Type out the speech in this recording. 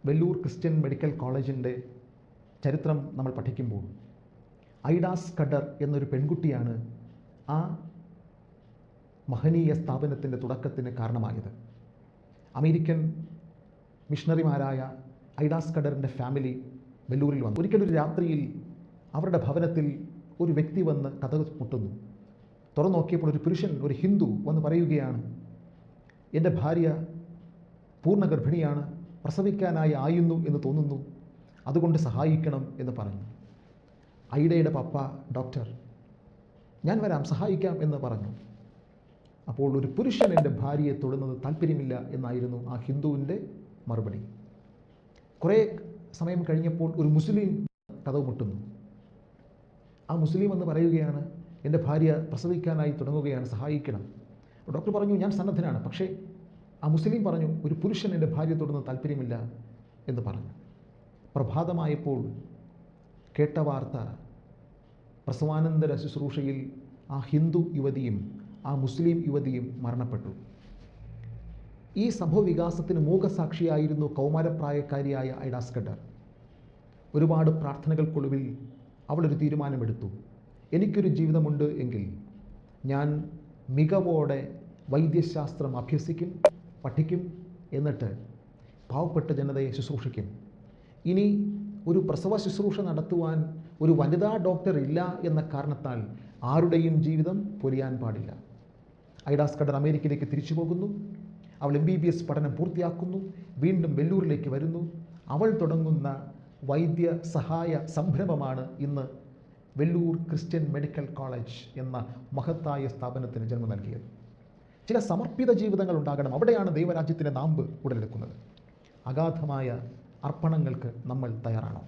Vellore Christian medical കോളേജിൻ്റെ ചരിത്രം നമ്മൾ പഠിക്കുമ്പോൾ ഐഡ സ്കഡർ എന്നൊരു പെൺകുട്ടിയാണ് ആ മഹനീയ സ്ഥാപനത്തിൻ്റെ തുടക്കത്തിന് കാരണമായത്. അമേരിക്കൻ മിഷണറിമാരായ ഐഡ സ്കഡറിൻ്റെ ഫാമിലി വെല്ലൂരിൽ വന്നു. ഒരിക്കലൊരു രാത്രിയിൽ അവരുടെ ഭവനത്തിൽ ഒരു വ്യക്തി വന്ന് കതക് മുട്ടുന്നു. തുറന്നു നോക്കിയപ്പോൾ ഒരു പുരുഷൻ, ഒരു ഹിന്ദു വന്ന് പറയുകയാണ്, എൻ്റെ ഭാര്യ പൂർണ്ണ ഗർഭിണിയാണ്, പ്രസവിക്കാനായി ആയുന്നു എന്ന് തോന്നുന്നു, അതുകൊണ്ട് സഹായിക്കണം എന്ന് പറഞ്ഞു. ഐഡയുടെ പപ്പ ഡോക്ടർ, ഞാൻ വരാം, സഹായിക്കാം എന്ന് പറഞ്ഞു. അപ്പോൾ ഒരു പുരുഷൻ എൻ്റെ ഭാര്യയെ തൊടുന്നത് താല്പര്യമില്ല എന്നായിരുന്നു ആ ഹിന്ദുവിൻ്റെ മറുപടി. കുറേ സമയം കഴിഞ്ഞപ്പോൾ ഒരു മുസ്ലിം കതക് മുട്ടുന്നു. ആ മുസ്ലിം എന്ന് പറയുകയാണ്, എൻ്റെ ഭാര്യ പ്രസവിക്കാനായി തുടങ്ങുകയാണ്, സഹായിക്കണം. ഡോക്ടർ പറഞ്ഞു, ഞാൻ സന്നദ്ധനാണ്. പക്ഷേ ആ മുസ്ലിം പറഞ്ഞു, ഒരു പുരുഷൻ എൻ്റെ ഭാര്യ തൊടുന്നത് താല്പര്യമില്ല എന്ന് പറഞ്ഞു. പ്രഭാതമായപ്പോൾ കേട്ട വാർത്ത, പ്രസവാനന്തര ശുശ്രൂഷയിൽ ആ ഹിന്ദു യുവതിയും ആ മുസ്ലിം യുവതിയും മരണപ്പെട്ടു. ഈ സംഭവവികാസത്തിന് മൂകസാക്ഷിയായിരുന്നു കൗമാരപ്രായക്കാരിയായ ഐഡ സ്കഡർ. ഒരുപാട് പ്രാർത്ഥനകൾക്കൊടുവിൽ അവളൊരു തീരുമാനമെടുത്തു. എനിക്കൊരു ജീവിതമുണ്ട് എങ്കിൽ ഞാൻ മികവോടെ വൈദ്യശാസ്ത്രം അഭ്യസിക്കും, പഠിക്കും, എന്നിട്ട് പാവപ്പെട്ട ജനതയെ ശുശ്രൂഷിക്കും. ഇനി ഒരു പ്രസവ ശുശ്രൂഷ നടത്തുവാൻ ഒരു വനിതാ ഡോക്ടർ ഇല്ല എന്ന കാരണത്താൽ ആരുടെയും ജീവിതം പൊലിയാൻ പാടില്ല. ഐഡ സ്കഡർ അമേരിക്കയിലേക്ക് തിരിച്ചു പോകുന്നു. അവൾ MBBS പഠനം പൂർത്തിയാക്കുന്നു. വീണ്ടും വെല്ലൂരിലേക്ക് വരുന്നു. അവൾ തുടങ്ങുന്ന വൈദ്യ സഹായ സംരംഭമാണ് ഇന്ന് വെല്ലൂർ ക്രിസ്ത്യൻ മെഡിക്കൽ കോളേജ് എന്ന മഹത്തായ സ്ഥാപനത്തിന് ജന്മം നൽകിയത്. ചില സമർപ്പിത ജീവിതങ്ങൾ ഉണ്ടാകണം. അവിടെയാണ് ദൈവരാജ്യത്തിൻ്റെ നാമ്പ് ഉടലെടുക്കുന്നത്. അഗാധമായ അർപ്പണങ്ങൾക്ക് നമ്മൾ തയ്യാറാണോ?